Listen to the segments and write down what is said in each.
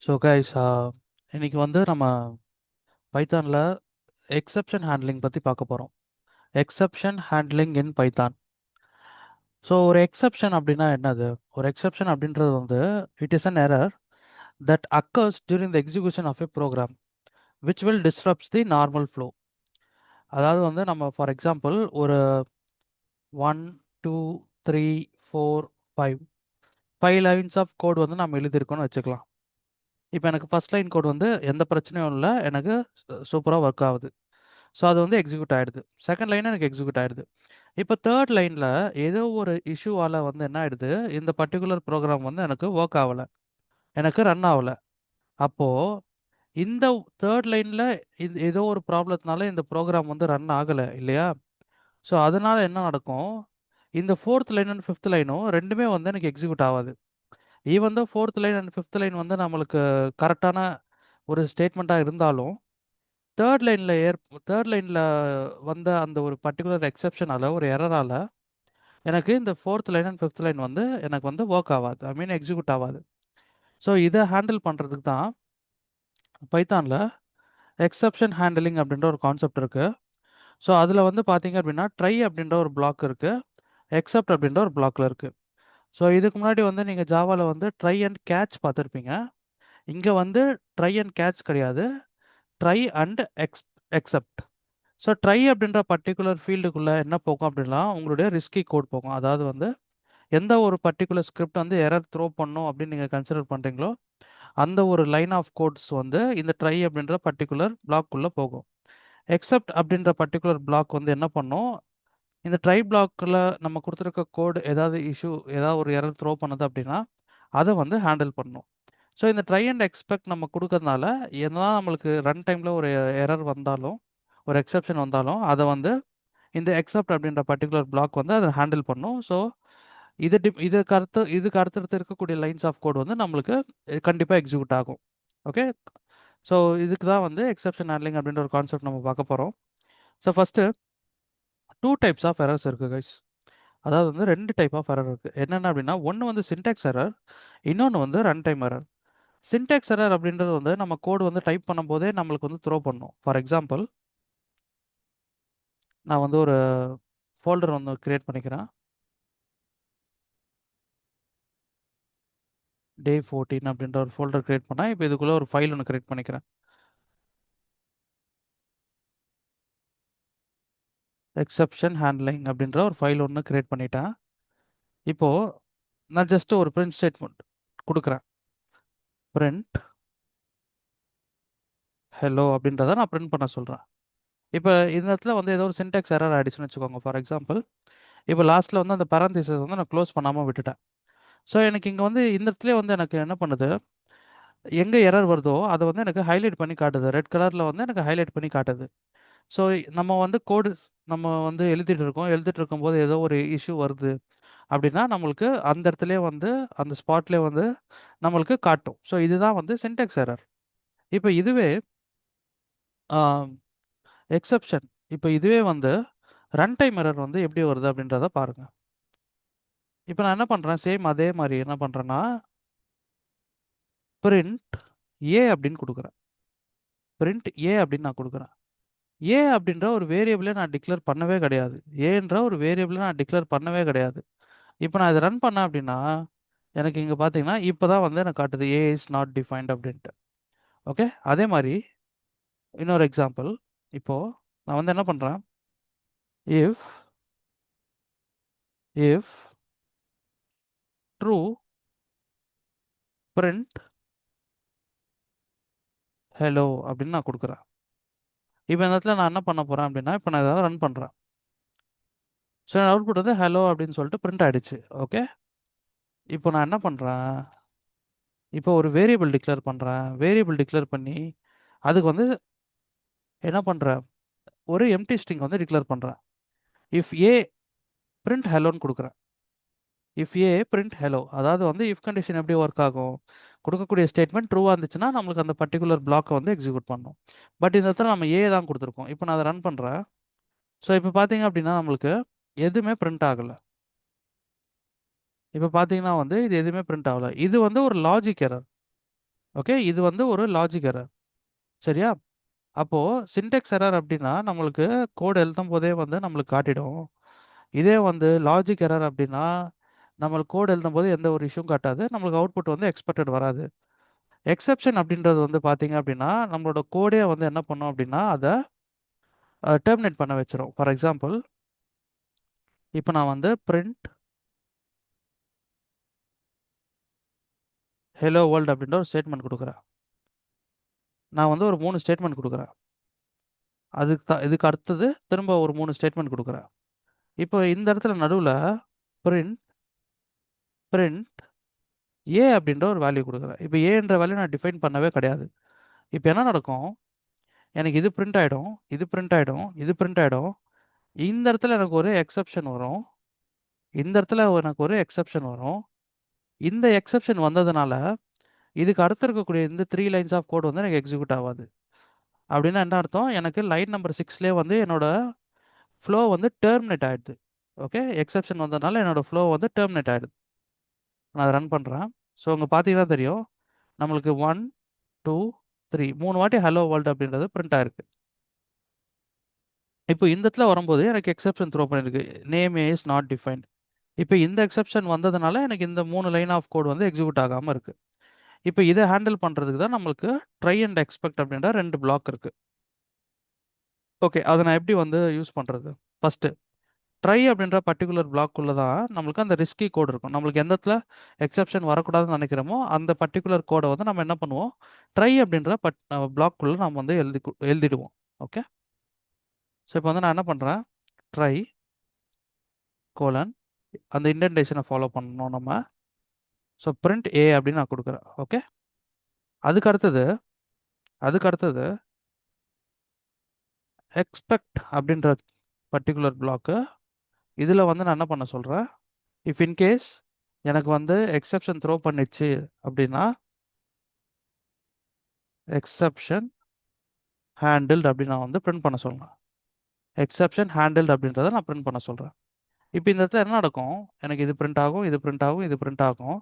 So guys, இன்னைக்கு வந்து நம்ம பைத்தானில் எக்ஸெப்ஷன் ஹேண்ட்லிங் பற்றி பார்க்க போகிறோம். எக்ஸெப்ஷன் ஹேண்ட்லிங் இன் பைத்தான். ஸோ ஒரு எக்ஸெப்ஷன் அப்படின்னா என்னது? ஒரு எக்ஸெப்ஷன் அப்படின்றது வந்து it is an error that occurs during the execution of a program which will disrupts the normal flow. அதாவது வந்து நம்ம ஃபார் எக்ஸாம்பிள் ஒரு 1 2 3 4 5 லைன்ஸ் ஆஃப் கோட் வந்து நம்ம எழுதியிருக்கோம்னு வச்சுக்கலாம். இப்போ எனக்கு ஃபர்ஸ்ட் லைன் கோட் வந்து எந்த பிரச்சனையும் இல்லை, எனக்கு சூப்பராக ஒர்க் ஆகுது. ஸோ அது வந்து எக்ஸிக்யூட் ஆகிடுது. செகண்ட் லைன் எனக்கு எக்ஸிக்யூட் ஆகிடுது. இப்போ தேர்ட் லைனில் ஏதோ ஒரு இஷ்யூவால் வந்து என்ன ஆகிடுது, இந்த பர்டிகுலர் ப்ரோக்ராம் வந்து எனக்கு ஒர்க் ஆகலை, எனக்கு ரன் ஆகலை. அப்போது இந்த தேர்ட் லைனில் இது ஏதோ ஒரு ப்ராப்ளத்தினால இந்த ப்ரோக்ராம் வந்து ரன் ஆகலை இல்லையா? ஸோ அதனால் என்ன நடக்கும், இந்த ஃபோர்த் லைன் அண்ட் ஃபிஃப்த் லைனும் ரெண்டுமே வந்து எனக்கு எக்ஸிக்யூட் ஆகாது. ஈவன் தான் fourth line and fifth line வந்து நம்மளுக்கு கரெக்டான ஒரு ஸ்டேட்மெண்ட்டாக இருந்தாலும் தேர்ட் லைனில் வந்த அந்த ஒரு பர்டிகுலர் எக்ஸெப்ஷனால, ஒரு எரரால எனக்கு இந்த fourth line and fifth line வந்து எனக்கு வந்து ஒர்க் ஆகாது, ஐ மீன் எக்ஸிக்யூட் ஆகாது. ஸோ இதை ஹேண்டில் பண்ணுறதுக்கு தான் பைத்தானில் எக்ஸெப்ஷன் ஹேண்டிலிங் அப்படின்ற ஒரு கான்செப்ட் இருக்குது. ஸோ அதில் வந்து பார்த்தீங்க அப்படின்னா ட்ரை அப்படின்ற ஒரு பிளாக் இருக்குது, எக்ஸெப்ட் அப்படின்ற ஒரு பிளாக்ல இருக்குது. ஸோ இதுக்கு முன்னாடி வந்து நீங்கள் ஜாவாவில் வந்து ட்ரை அண்ட் கேட்ச் பார்த்துருப்பீங்க. இங்கே வந்து ட்ரை அண்ட் கேட்ச் கிடையாது, try and except. So try அப்படின்ற பர்டிகுலர் ஃபீல்டுக்குள்ளே என்ன போகும் அப்படின்னா உங்களுடைய ரிஸ்கி கோட் போகும். அதாவது வந்து எந்த ஒரு பர்டிகுலர் ஸ்கிரிப்ட் வந்து எரர் த்ரோ பண்ணும் அப்படின்னு நீங்கள் கன்சிடர் பண்ணுறீங்களோ அந்த ஒரு லைன் ஆஃப் கோட்ஸ் வந்து இந்த ட்ரை அப்படின்ற பர்டிகுலர் பிளாக்குள்ளே போகும். எக்ஸப்ட் அப்படின்ற பர்டிகுலர் பிளாக் வந்து என்ன பண்ணும், இந்த ட்ரை பிளாக்கில் நம்ம கொடுத்துருக்க கோட் ஏதாவது இஷ்யூ, ஏதாவது ஒரு எரர் த்ரோ பண்ணுது அப்படின்னா அதை வந்து ஹேண்டில் பண்ணும். ஸோ இந்த ட்ரை அண்ட் எக்ஸ்பெக்ட் நம்ம கொடுக்கறதுனால என்னதான் நம்மளுக்கு ரன் டைமில் ஒரு எரர் வந்தாலும், ஒரு எக்ஸெப்ஷன் வந்தாலும் அதை வந்து இந்த எக்ஸப்ட் அப்படின்ற பர்டிகுலர் பிளாக் வந்து அதை ஹேண்டில் பண்ணும். ஸோ இதுக்கு அடுத்தடுத்து இருக்கக்கூடிய லைன்ஸ் ஆஃப் கோட் வந்து நம்மளுக்கு கண்டிப்பாக எக்ஸிக்யூட் ஆகும். ஓகே. ஸோ இதுக்கு தான் வந்து எக்ஸெப்ஷன் ஹேண்ட்லிங் அப்படின்ற ஒரு கான்செப்ட் நம்ம பார்க்க போகிறோம். So first 2 types of errors இருக்குது கைஸ். அதாவது வந்து 2 டைப் ஆஃப் எரர் இருக்குது. என்னென்ன அப்படின்னா, ஒன்று வந்து சின்டாக்ஸ் எரர், இன்னொன்று வந்து run time error. Syntax error அப்படின்றது வந்து நம்ம கோடு வந்து டைப் பண்ணும்போதே நம்மளுக்கு வந்து த்ரோ பண்ணும். ஃபார் எக்ஸாம்பிள், நான் வந்து ஒரு ஃபோல்டர் வந்து கிரியேட் பண்ணிக்கிறேன். டே 14 அப்படின்ற ஒரு ஃபோல்டர் கிரியேட் பண்ணால், இப்போ இதுக்குள்ளே ஒரு ஃபைல் ஒன்று கிரியேட் பண்ணிக்கிறேன். எக்ஸெப்ஷன் ஹேண்ட்லிங் அப்படின்ற ஒரு ஃபைல் ஒன்று கிரியேட் பண்ணிட்டேன். இப்போது நான் ஜஸ்ட் ஒரு பிரிண்ட் ஸ்டேட்மெண்ட் கொடுக்குறேன். பிரிண்ட் ஹலோ அப்படின்றத நான் பிரிண்ட் பண்ண சொல்கிறேன். இப்போ இந்த இடத்துல வந்து ஏதோ ஒரு சின்டாக்ஸ் எரர் ஆகிடுச்சுன்னு வச்சுக்கோங்க. ஃபார் எக்ஸாம்பிள், இப்போ லாஸ்ட்டில் வந்து அந்த பேரந்தீசஸ் வந்து நான் க்ளோஸ் பண்ணாமல் விட்டுட்டேன். ஸோ எனக்கு இங்கே வந்து இந்த இடத்துல வந்து எனக்கு என்ன பண்ணுது, எங்கே எரர் வருதோ அதை வந்து எனக்கு ஹைலைட் பண்ணி காட்டுது. ரெட் கலரில் வந்து எனக்கு ஹைலைட் பண்ணி காட்டுது. ஸோ நம்ம வந்து கோடு நம்ம வந்து எழுதிட்டு இருக்கும்போது ஏதோ ஒரு இஷ்யூ வருது அப்படின்னா நம்மளுக்கு அந்த இடத்துலயே வந்து அந்த ஸ்பாட்லேயே வந்து நம்மளுக்கு காட்டும். ஸோ இதுதான் வந்து சின்டாக்ஸ் எரர். இப்போ இதுவே எக்ஸெப்ஷன், இப்போ இதுவே வந்து ரன் டைம் எரர் வந்து எப்படி வருது அப்படின்றத பாருங்க. இப்போ நான் என்ன பண்ணுறேன், சேம் அதே மாதிரி என்ன பண்ணுறேன்னா பிரிண்ட் ஏ அப்படின்னு கொடுக்குறேன். பிரிண்ட் ஏ அப்படின்னு நான் கொடுக்குறேன். ஏ அப்படின்ற ஒரு வேரியபிளை நான் டிக்ளேர் பண்ணவே கிடையாது. ஏன்ற ஒரு வேரியபிளை நான் டிக்ளேர் பண்ணவே கிடையாது. இப்போ நான் இதை ரன் பண்ணேன் அப்படின்னா எனக்கு இங்கே பார்த்தீங்கன்னா இப்போ தான் வந்து எனக்கு காட்டுது ஏ இஸ் நாட் டிஃபைன்ட் அப்படின்ட்டு. ஓகே. அதே மாதிரி இன்னொரு எக்ஸாம்பிள், இப்போது நான் வந்து என்ன பண்ணுறேன், if if true print hello அப்படின்னு நான் கொடுக்குறேன். இப்போ இந்த இடத்துல நான் என்ன பண்ண போகிறேன் அப்படின்னா, இப்போ நான் இதை ரன் பண்ணுறேன். ஸோ என் அவுட்புட் வந்து ஹலோ அப்படின்னு சொல்லிட்டு பிரிண்ட் ஆகிடுச்சு. ஓகே. இப்போ நான் என்ன பண்ணுறேன், இப்போ ஒரு வேரியபிள் டிக்ளேர் பண்ணுறேன். வேரியபிள் டிக்ளேர் பண்ணி அதுக்கு வந்து என்ன பண்ணுறேன், ஒரு எம்டி ஸ்ட்ரிங் வந்து டிக்ளேர் பண்ணுறேன். இஃப் ஏ பிரிண்ட் ஹலோன்னு கொடுக்குறேன். இஃப் ஏ பிரிண்ட் ஹலோ, அதாவது வந்து இஃப் கண்டிஷன் எப்படி ஒர்க் ஆகும், கொடுக்கக்கூடிய ஸ்டேட்மெண்ட் ட்ரூவாக இருந்துச்சுன்னா நம்மளுக்கு அந்த பர்டிகுலர் பிளாக்கை வந்து எக்ஸிக்யூட் பண்ணும். பட் இந்த இடத்துல நம்ம ஏ தான் கொடுத்துருக்கோம். இப்போ நான் அதை ரன் பண்ணுறேன். ஸோ இப்போ பார்த்தீங்க அப்படின்னா நம்மளுக்கு எதுவுமே பிரிண்ட் ஆகலை. இப்போ பார்த்தீங்கன்னா வந்து இது எதுவுமே பிரிண்ட் ஆகலை. இது வந்து ஒரு லாஜிக் எரர். ஓகே. இது வந்து ஒரு லாஜிக் எரர். சரியா? அப்போ சின்டாக்ஸ் எரர் அப்டின்னா, நம்மளுக்கு கோட் எழுதும்போதே வந்து நம்மளுக்கு காட்டிடும். இதே வந்து லாஜிக் எரர் அப்டின்னா, நம்மளுக்கு கோட் எழுதும்போது எந்த ஒரு இஷ்யூவும் காட்டாது. நம்மளுக்கு அவுட்புட் வந்து எக்ஸ்பெக்டட் வராது. எக்செப்ஷன் அப்டின்றது வந்து பார்த்தீங்க அப்டின்னா, நம்மளோட கோடே வந்து என்ன பண்ணும் அப்டின்னா, அத டெர்மினேட் பண்ண வச்சுரும். ஃபார் எக்ஸாம்பிள், இப்ப நான் வந்து பிரிண்ட் ஹெல்லோ வேர்ல்ட் அப்டின்ற ஒரு ஸ்டேட்மெண்ட் குடுக்குறேன். நான் வந்து ஒரு 3 ஸ்டேட்மெண்ட் குடுக்குறேன். இதுக்கு அடுத்தது திரும்ப ஒரு 3 ஸ்டேட்மெண்ட் குடுக்குறேன். இப்போ இந்த இடத்துல நடுவுல பிரிண்ட் பிரிண்ட் ஏ அப்படின்ற ஒரு வேல்யூ குடுக்குறேன். இப்ப ஏன்ற வேல்யூ நான் டிஃபைன் பண்ணவே கிடையாது. இப்ப என்ன நடக்கும்? எனக்கு இது பிரிண்ட் ஆயிடும், இது பிரிண்ட் ஆயிடும், இது பிரிண்ட் ஆயிடும். இந்த இடத்துல எனக்கு ஒரு எக்செப்ஷன் வரும். இந்த இடத்துல எனக்கு ஒரு எக்செப்ஷன் வரும். இந்த எக்செப்ஷன் வந்ததுனால, இதுக்கு அடுத்து இருக்கக்கூடிய இந்த 3 லைன்ஸ் ஆஃப் கோட் வந்து எனக்கு எக்ஸிக்யூட் ஆவாது. அப்படின்னா என்ன அர்த்தம்? எனக்கு லைன் நம்பர் 6லயே வந்து என்னோட ஃப்ளோ வந்து டெர்மினேட் ஆயிடுது. ஓகே. எக்செப்ஷன் வந்ததுனால என்னோட ஃப்ளோ வந்து டெர்மினேட் ஆயிடுது. நான் அத ரன் பண்றேன். ஸோ இங்க பார்த்தீங்கன்னா தெரியும். நம்மளுக்கு 1, 2, 3 3 வாட்டி ஹலோ வேர்ல்ட் அப்படின்றது பிரிண்ட் ஆயிருக்கு. இப்போ இந்த இடத்துல வரும்போது எனக்கு எக்செப்ஷன் த்ரோ பண்ணிருக்கு. Name is not defined. இப்போ இந்த எக்செப்ஷன் வந்ததுனால எனக்கு இந்த 3 லைன் ஆஃப் கோட் வந்து எக்ஸிக்யூட் ஆகாம இருக்கு. இப்போ இத ஹேண்டில் பண்றதுக்கு தான் நம்மளுக்கு ட்ரை அண்ட் எக்ஸ்பெக்ட் அப்படின்ற 2 பிளாக் இருக்கு. ஓகே. அத நான் எப்படி வந்து யூஸ் பண்றது? ஃபர்ஸ்ட் ட்ரை அப்படின்ற பர்ட்டிகுலர் பிளாக்குள்ள தான் நம்மளுக்கு அந்த ரிஸ்கி கோட் இருக்கும். நம்மளுக்கு எந்த இடத்துல எக்செப்ஷன் வரக்கூடாதுன்னு நினைக்கிறோமோ, அந்த பர்ட்டிகுலர் கோட வந்து நம்ம என்ன பண்ணுவோம்? ட்ரை அப்படின்ற பிளாக்குள்ள நம்ம வந்து எழுதிடுவோம். ஓகே. ஸோ இப்போ வந்து நான் என்ன பண்றேன்? ட்ரை கோலன் அந்த இண்டென்டேஷனை ஃபாலோ பண்ணணும் நம்ம. ஸோ பிரிண்ட் ஏ அப்படின்னு நான் கொடுக்குறேன். ஓகே. அதுக்கு அடுத்தது அதுக்கு அடுத்தது எக்ஸ்பெக்ட் அப்படின்ற பர்ட்டிகுலர் பிளாக்கு இதில் வந்து நான் என்ன பண்ண சொல்கிறேன்? இஃப் இன்கேஸ் எனக்கு வந்து எக்ஸெப்ஷன் த்ரோ பண்ணிச்சு அப்படின்னா எக்ஸெப்ஷன் ஹேண்டில்டு அப்படின்னு நான் வந்து பிரிண்ட் பண்ண சொல்றேன். எக்ஸெப்ஷன் ஹேண்டில்டு அப்படின்றத நான் பிரிண்ட் பண்ண சொல்றேன். இப்போ இந்த இடத்துல என்ன நடக்கும்? எனக்கு இது பிரிண்ட் ஆகும், இது பிரிண்ட் ஆகும், இது பிரிண்ட் ஆகும்.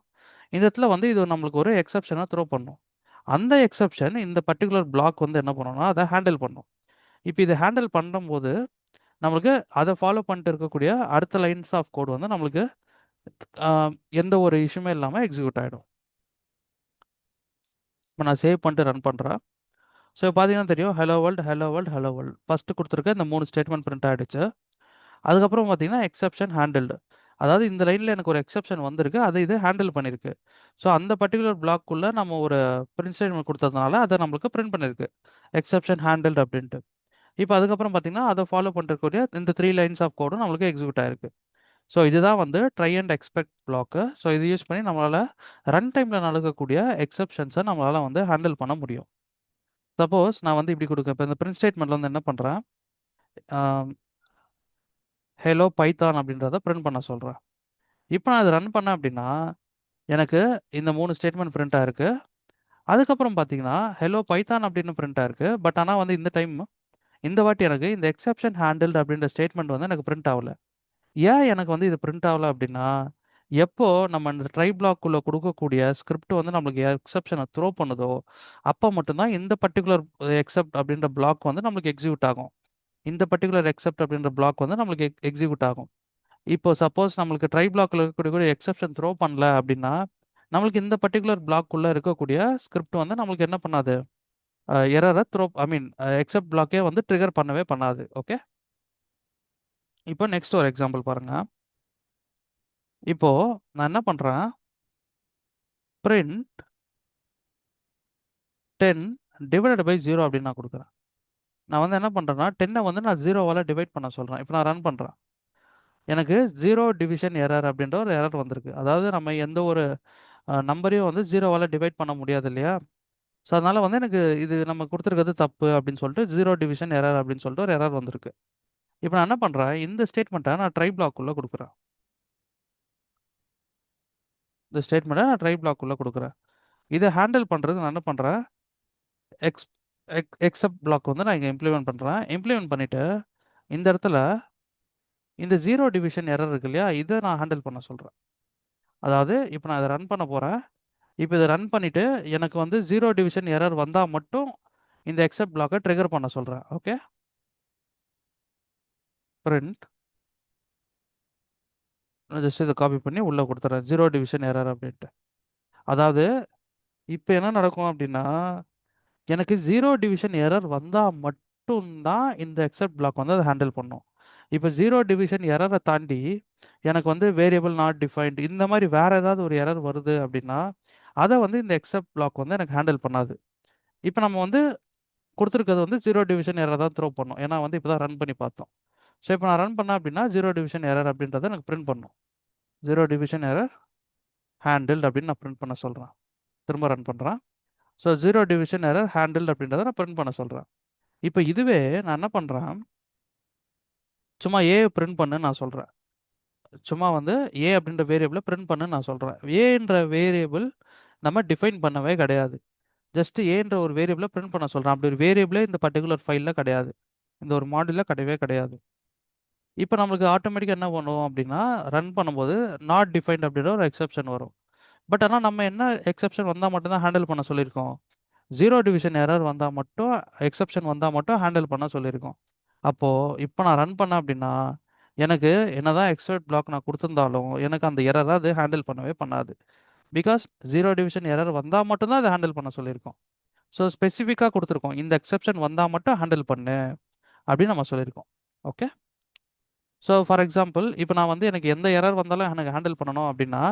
இந்த இடத்துல வந்து இது நம்மளுக்கு ஒரு எக்ஸெப்ஷனை த்ரோ பண்ணும். அந்த எக்ஸெப்ஷன் இந்த பர்ட்டிகுலர் பிளாக் வந்து என்ன பண்ணணும்னா அதை ஹேண்டில் பண்ணும். இப்போ இதை ஹேண்டில் பண்ணும்போது நம்மளுக்கு அதை ஃபாலோ பண்ணிட்டு இருக்கக்கூடிய அடுத்த லைன்ஸ் ஆஃப் கோட் வந்து நம்மளுக்கு எந்த ஒரு இஷ்யூமே இல்லாமல் எக்ஸிக்யூட் ஆகிடும். இப்போ நான் சேவ் பண்ணிட்டு ரன் பண்ணுறேன். ஸோ பார்த்தீங்கன்னா தெரியும் hello world hello world hello world first கொடுத்துருக்க இந்த 3 ஸ்டேட்மெண்ட் பிரிண்ட் ஆகிடுச்சு. அதுக்கப்புறம் பார்த்தீங்கன்னா எக்ஸெப்ஷன் ஹேண்டில்டு. அதாவது இந்த லைனில் எனக்கு ஒரு எக்ஸெப்ஷன் வந்திருக்கு. அதை இது ஹேண்டில் பண்ணியிருக்கு. ஸோ அந்த பர்ட்டிகுலர் பிளாக்குள்ளே நம்ம ஒரு பிரிண்ட் ஸ்டேட்மெண்ட் கொடுத்ததுனால அதை நம்மளுக்கு பிரிண்ட் பண்ணியிருக்கு. எக்ஸெப்ஷன் ஹேண்டில்டு அப்படின்ட்டு. இப்போ அதுக்கப்புறம் பார்த்தீங்கன்னா அதை ஃபாலோ பண்ணிருக்கக்கூடிய இந்த 3 லைன்ஸ் ஆஃப் கோடும் நம்மளுக்கு எக்ஸிக்யூட் ஆயிருக்கு. ஸோ இதுதான் வந்து try and expect block. So இது யூஸ் பண்ணி நம்மளால் ரன் டைமில் நடக்கக்கூடிய எக்ஸெப்ஷன்ஸை நம்மளால் வந்து ஹேண்டில் பண்ண முடியும். சப்போஸ் நான் வந்து இப்படி கொடுக்க இப்போ இந்த பிரிண்ட் ஸ்டேட்மெண்ட்ல வந்து என்ன பண்ணுறேன்? ஹலோ பைத்தான் அப்படின்றத பிரிண்ட் பண்ண சொல்கிறேன். இப்போ நான் அதை ரன் பண்ணேன் அப்படின்னா எனக்கு இந்த 3 ஸ்டேட்மெண்ட் பிரிண்ட் ஆயிருக்கு. அதுக்கப்புறம் பார்த்தீங்கன்னா ஹலோ பைத்தான் அப்படின்னு பிரிண்ட் ஆயிருக்கு. பட் ஆனால் வந்து இந்த வாட்டி எனக்கு இந்த எக்ஸெப்ஷன் ஹேண்டில்டு அப்படின்ற ஸ்டேட்மெண்ட் வந்து எனக்கு பிரிண்ட் ஆகல. ஏன் எனக்கு வந்து இது பிரிண்ட் ஆகல அப்படின்னா, எப்போ நம்ம இந்த ட்ரை பிளாக்குள்ள குடுக்கக்கூடிய ஸ்கிரிப்ட் வந்து நம்மளுக்கு எக்செப்ஷன த்ரோ பண்ணுதோ, அப்ப மட்டும் தான் இந்த பர்ட்டிகுலர் எக்செப்ட் அப்படின்ற பிளாக் வந்து நம்மளுக்கு எக்ஸிக்யூட் ஆகும். இந்த பர்ட்டிகுலர் எக்செப்ட் அப்படின்ற பிளாக் வந்து நம்மளுக்கு எக்ஸிக்யூட் ஆகும். இப்போ சப்போஸ் நம்மளுக்கு ட்ரை பிளாக்ல இருக்கக்கூடிய எக்செப்ஷன் த்ரோ பண்ணல அப்படின்னா, நம்மளுக்கு இந்த பர்ட்டிகுலர் பிளாக்குள்ள இருக்கக்கூடிய ஸ்கிரிப்ட் வந்து நம்மளுக்கு என்ன பண்ணாது? எரர த்ரோ ஐ மீன் எக்செப்ட் பிளாக்கே வந்து ட்ரிகர் பண்ணவே பண்ணாது. ஓகே. இப்போ நெக்ஸ்ட் ஒரு எக்ஸாம்பிள் பாருங்க. இப்போ நான் என்ன பண்றேன்? பிரிண்ட் 10 டிவைடட் பை 0 அப்படின்னு நான் குடுக்குறேன். நான் வந்து என்ன பண்றேன்னா, 10 வந்து நான் 0வால டிவைட் பண்ண சொல்றேன். இப்ப நான் ரன் பண்றேன். எனக்கு 0 டிவிஷன் எரர் அப்படின்ற ஒரு எரர் வந்திருக்கு. அதாவது நம்ம எந்த ஒரு நம்பரையும் வந்து 0வால டிவைட் பண்ண முடியாது இல்லையா? ஸோ அதனால வந்து எனக்கு இது நம்ம குடுத்துருக்கிறது தப்பு அப்படின்னு சொல்லிட்டு 0 டிவிஷன் எரர் அப்படின்னு சொல்லிட்டு ஒரு எரர் வந்திருக்கு. இப்ப நான் என்ன பண்றேன்? இந்த ஸ்டேட்மெண்ட்ட நான் ட்ரை பிளாக்குள்ள குடுக்குறேன். இந்த ஸ்டேட்மெண்ட்ட நான் ட்ரை பிளாக்குள்ள குடுக்குறேன். இத ஹேண்டில் பண்றதுக்கு நான் என்ன பண்றேன்? எக்ஸ் எக்ஸெப்ட் பிளாக் வந்து நான் இங்க இம்ப்ளிமெண்ட் பண்றேன். இம்ப்ளிமெண்ட் பண்ணிட்டு இந்த இடத்துல இந்த 0 டிவிஷன் எரர் இருக்கு இல்லையா? இத நான் ஹேண்டில் பண்ண சொல்றேன். அதாவது இப்ப நான் இத ரன் பண்ண போறேன். இப்போ இதை ரன் பண்ணிட்டு எனக்கு வந்து ஜீரோ டிவிஷன் எரர் வந்தால் மட்டும் இந்த எக்ஸப்ட் பிளாக்கை ட்ரிகர் பண்ண சொல்கிறேன். Okay, print. ஜஸ்ட் இதை காப்பி பண்ணி உள்ளே கொடுத்துறேன், ஜீரோ டிவிஷன் எரர் அப்படின்ட்டு. அதாவது இப்போ என்ன நடக்கும் அப்படின்னா, எனக்கு ஜீரோ டிவிஷன் எரர் வந்தால் மட்டும்தான் இந்த எக்ஸப்ட் பிளாக் வந்து அதை ஹேண்டில் பண்ணும். இப்போ ஜீரோ டிவிஷன் எரரை தாண்டி எனக்கு வந்து வேரியபிள் நாட் டிஃபைன்ட் இந்த மாதிரி வேற ஏதாவது ஒரு எரர் வருது அப்படின்னா அதை வந்து இந்த எக்ஸப்ட் பிளாக் வந்து எனக்கு ஹேண்டில் பண்ணாது. இப்போ நம்ம வந்து கொடுத்துருக்கிறது வந்து ஜீரோ டிவிஷன் எரர் தான் த்ரோ பண்ணும், ஏன்னா வந்து இப்போ தான் ரன் பண்ணி பார்த்தோம். ஸோ இப்போ நான் ரன் பண்ணேன் அப்படின்னா ஜீரோ டிவிஷன் எரர் அப்படின்றத எனக்கு பிரிண்ட் பண்ணும். ஜீரோ டிவிஷன் எரர் ஹேண்டில்ட் அப்படின்னு நான் பிரிண்ட் பண்ண சொல்கிறேன். திரும்ப ரன் பண்ணுறேன். So zero division error handled அப்படின்றத நான் பிரிண்ட் பண்ண சொல்கிறேன். இப்போ இதுவே நான் என்ன பண்ணுறேன், சும்மா ஏ பிரிண்ட் பண்ணுன்னு நான் சொல்கிறேன். சும்மா வந்து ஏ அப்படின்ற வேரியபிளை பிரிண்ட் பண்ணுன்னு நான் சொல்கிறேன். ஏன்ற வேரியபிள் நம்ம டிஃபைன் பண்ணவே கிடையாது. ஜஸ்ட் ஏன்ற ஒரு வேரியபிளை பிரிண்ட் பண்ண சொல்கிறேன். அப்படி ஒரு வேரியபிளே இந்த பர்டிகுலர் ஃபைலில் கிடையாது, இந்த ஒரு மாடியூலில் கிடையவே கிடையாது. இப்போ நம்மளுக்கு ஆட்டோமேட்டிக்காக என்ன பண்ணுவோம் அப்படின்னா, ரன் பண்ணும்போது நாட் டிஃபைன்ட் அப்படின்ற ஒரு எக்ஸெப்ஷன் வரும். பட் ஆனால் நம்ம என்ன எக்ஸெப்ஷன் வந்தால் மட்டும்தான் ஹேண்டில் பண்ண சொல்லியிருக்கோம், ஜீரோ டிவிஷன் எரர் வந்தால் மட்டும், எக்ஸெப்ஷன் வந்தால் மட்டும் ஹேண்டில் பண்ண சொல்லியிருக்கோம். அப்போது இப்போ நான் ரன் பண்ணேன் அப்படின்னா எனக்கு என்னதான் எக்ஸ்பெக்ட் பிளாக் நான் கொடுத்துருந்தாலும் எனக்கு அந்த எரரை அது ஹேண்டில் பண்ணவே பண்ணாது. பிகாஸ் ஜீரோ டிவிஷன் எரர் வந்தால் மட்டும்தான் அதை ஹேண்டில் பண்ண சொல்லியிருக்கோம். ஸோ ஸ்பெசிஃபிக்காக கொடுத்துருக்கோம், இந்த எக்ஸெப்ஷன் வந்தால் மட்டும் ஹேண்டில் பண்ணு அப்படின்னு நம்ம சொல்லியிருக்கோம். ஓகே, ஸோ ஃபார் எக்ஸாம்பிள் இப்போ நான் வந்து எனக்கு எந்த எரர் வந்தாலும் எனக்கு ஹேண்டில் பண்ணணும் அப்படின்னா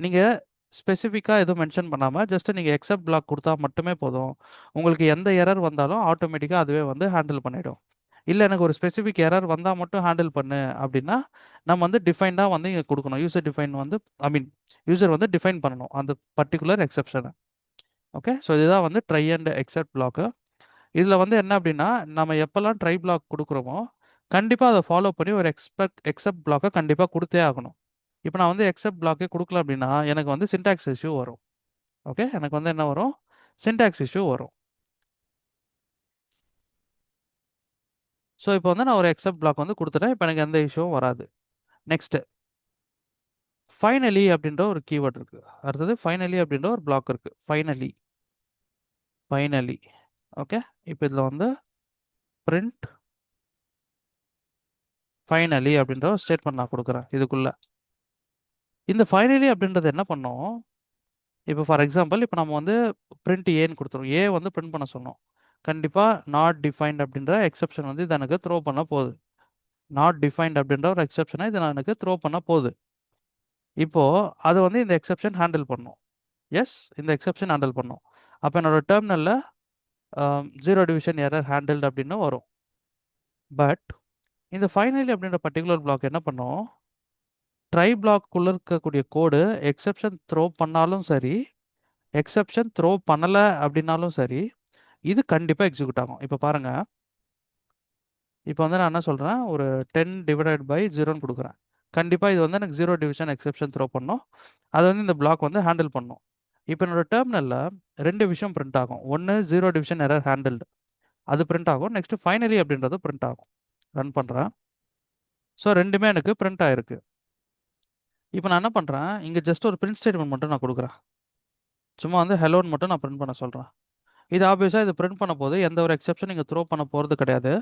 நீங்கள் ஸ்பெசிஃபிக்காக எதுவும் மென்ஷன் பண்ணாமல் ஜஸ்ட் நீங்கள் எக்ஸப்ட் பிளாக் கொடுத்தா மட்டுமே போதும், உங்களுக்கு எந்த எரர் வந்தாலும் ஆட்டோமேட்டிக்காக அதுவே வந்து ஹேண்டில் பண்ணிடும். இல்லை எனக்கு ஒரு ஸ்பெசிஃபிக் எரர் வந்தால் மட்டும் ஹேண்டில் பண்ணு அப்படின்னா நம்ம வந்து டிஃபைன்டாக வந்து இங்கே கொடுக்கணும், யூசர் டிஃபைன் வந்து ஐ மீன் யூசர் வந்து டிஃபைன் பண்ணணும் அந்த பர்டிகுலர் எக்ஸப்ஷனை. ஓகே, ஸோ இதுதான் வந்து ட்ரை அண்ட் எக்ஸப்ட் பிளாக்கு. இதில் வந்து என்ன அப்படின்னா நம்ம எப்போல்லாம் ட்ரை பிளாக் கொடுக்குறோமோ கண்டிப்பாக அதை ஃபாலோ பண்ணி ஒரு எக்ஸப்ட் பிளாக்கை கண்டிப்பாக கொடுத்தே ஆகணும். இப்போ நான் வந்து எக்ஸப்ட் பிளாக்கே கொடுக்கல அப்படின்னா எனக்கு வந்து சின்டாக்ஸ் இஷ்யூ வரும். ஓகே, எனக்கு வந்து என்ன வரும், சின்டாக்ஸ் இஷ்யூ வரும். ஸோ இப்போ வந்து நான் ஒரு எக்ஸப்ட் பிளாக் வந்து கொடுத்துட்டேன், இப்போ எனக்கு எந்த இஷ்யூவும் வராது. நெக்ஸ்ட் ஃபைனலி அப்படின்ற ஒரு கீவேர்ட் இருக்கு. அடுத்தது ஃபைனலி அப்படின்ற ஒரு பிளாக் இருக்கு. ஃபைனலி ஃபைனலி ஓகே, இப்போ இதில் வந்து பிரிண்ட் ஃபைனலி அப்படின்ற ஒரு ஸ்டேட்மெண்ட் நான் கொடுக்குறேன் இதுக்குள்ள. இந்த ஃபைனலி அப்படின்றது என்ன பண்ணோம், இப்போ ஃபார் எக்ஸாம்பிள் இப்போ நம்ம வந்து பிரிண்ட் ஏன்னு கொடுத்துருவோம், ஏ வந்து பிரிண்ட் பண்ண சொன்னோம். கண்டிப்பாக நாட் டிஃபைன்ட் அப்படின்ற எக்ஸப்ஷன் வந்து இது எனக்கு த்ரோ பண்ண போகுது. நாட் டிஃபைன்ட் அப்படின்ற ஒரு எக்ஸப்ஷனை இது எனக்கு த்ரோ பண்ண போகுது. இப்போ அது வந்து இந்த எக்ஸப்ஷன் ஹேண்டில் பண்ணும். எஸ், இந்த எக்ஸப்ஷன் ஹேண்டில் பண்ணும். அப்போ என்னோட டெர்மினலில் ஜீரோ டிவிஷன் எரர் ஹேண்டில்டு அப்படின்னு வரும். பட் இந்த ஃபைனலி அப்படின்ற பர்டிகுலர் பிளாக் என்ன பண்ணும், ட்ரை பிளாக்குள்ளே இருக்கக்கூடிய கோடு எக்ஸப்ஷன் த்ரோ பண்ணாலும் சரி, எக்ஸப்ஷன் த்ரோ பண்ணலை அப்படின்னாலும் சரி, இது கண்டிப்பாக எக்ஸிக்யூட் ஆகும். இப்போ பாருங்கள், இப்போ வந்து நான் என்ன சொல்கிறேன், ஒரு 10 டிவைடட் பை 0ன்னு கொடுக்குறேன். கண்டிப்பாக இது வந்து எனக்கு ஜீரோ டிவிஷன் எக்ஸப்ஷன் த்ரோ பண்ணும், அது வந்து இந்த பிளாக் வந்து ஹேண்டில் பண்ணும். இப்போ என்னோட டெர்மினலில் ரெண்டு விஷயம் பிரிண்ட் ஆகும். ஒன்று ஜீரோ டிவிஷன் எரர் ஹேண்டில்டு, அது பிரிண்ட் ஆகும். நெக்ஸ்ட் ஃபைனலி அப்படின்றது பிரிண்ட் ஆகும். ரன் பண்ணுறேன். ஸோ ரெண்டுமே எனக்கு பிரிண்ட் ஆயிருக்கு. இப்போ நான் என்ன பண்ணுறேன், இங்கே ஜஸ்ட் ஒரு பிரிண்ட் ஸ்டேட்மெண்ட் மட்டும் நான் கொடுக்குறேன். சும்மா வந்து ஹெலோன்னு மட்டும் நான் பிரிண்ட் பண்ண சொல்கிறேன். இது ஆப்வியஸாக இது பிரிண்ட் பண்ண போது எந்த ஒரு எக்ஸப்ஷன் இங்கே த்ரோ பண்ண போகிறது கிடையாது.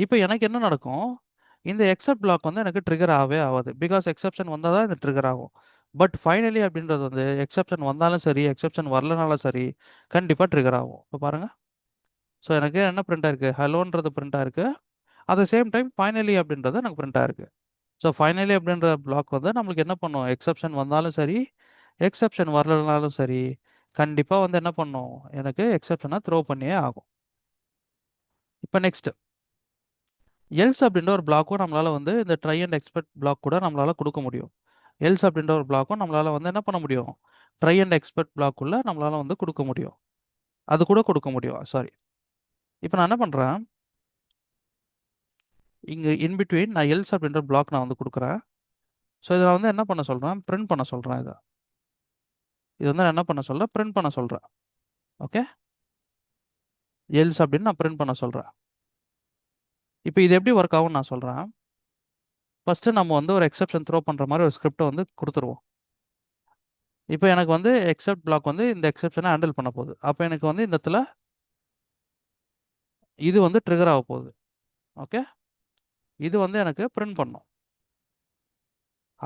இப்போ எனக்கு என்ன நடக்கும், இந்த எக்ஸப்ட் பிளாக் வந்து எனக்கு ட்ரிகர் ஆகவே ஆகாது. பிகாஸ் எக்ஸப்ஷன் வந்தால் தான் இது ட்ரிகர் ஆகும். பட் ஃபைனலி அப்படின்றது வந்து எக்ஸப்ஷன் வந்தாலும் சரி, எக்ஸப்ஷன் வரலனாலும் சரி, கண்டிப்பாக ட்ரிகர் ஆகும். இப்போ பாருங்கள், ஸோ எனக்கு என்ன பிரிண்ட் ஆயிருக்கு, ஹலோன்றது பிரிண்ட் ஆயிருக்கு. At the same time finally அப்படின்றது எனக்கு பிரிண்ட் ஆயிருக்கு. ஸோ ஃபைனலி அப்படின்ற பிளாக் வந்து நம்மளுக்கு என்ன பண்ணும், எக்ஸப்ஷன் வந்தாலும் சரி, எக்ஸப்ஷன் வரலனாலும் சரி, கண்டிப்பாக வந்து என்ன பண்ணும், எனக்கு எக்ஸப்ஷனை த்ரோ பண்ணியே ஆகும். இப்போ நெக்ஸ்ட் எல்ஸ் அப்படின்ற ஒரு பிளாக்கும் நம்மளால் வந்து இந்த ட்ரை அண்ட் எக்ஸ்பெக்ட் பிளாக் கூட நம்மளால் கொடுக்க முடியும். எல்ஸ் அப்படின்ற ஒரு பிளாக்கும் நம்மளால் வந்து என்ன பண்ண முடியும், ட்ரை அண்ட் எக்ஸ்பெக்ட் பிளாக்குள்ள நம்மளால் வந்து கொடுக்க முடியும், அது கூட கொடுக்க முடியும். சாரி, இப்போ நான் என்ன பண்ணுறேன், இங்கே இன்பிட்வீன் நான் எல்ஸ் அப்படின்ற பிளாக் நான் வந்து கொடுக்குறேன். ஸோ இதை நான் வந்து என்ன பண்ண சொல்கிறேன், பிரிண்ட் பண்ண சொல்கிறேன். இது வந்து நான் என்ன பண்ண சொல்கிறேன், பிரிண்ட் பண்ண சொல்கிறேன். ஓகே, எல்ஸ் அப்படின்னு நான் பிரிண்ட் பண்ண சொல்கிறேன். இப்போ இது எப்படி ஒர்க் ஆகும்னு நான் சொல்கிறேன். ஃபஸ்ட்டு நம்ம வந்து ஒரு எக்ஸப்ஷன் த்ரோ பண்ணுற மாதிரி ஒரு ஸ்கிரிப்டை வந்து கொடுத்துருவோம். இப்போ எனக்கு வந்து எக்ஸெப்ட் பிளாக் வந்து இந்த எக்ஸெப்ஷனை ஹேண்டில் பண்ண போகுது. அப்போ எனக்கு வந்து இந்த இடத்துல இது வந்து ட்ரிகர் ஆக போகுது. ஓகே, இது வந்து எனக்கு பிரிண்ட் பண்ணும்.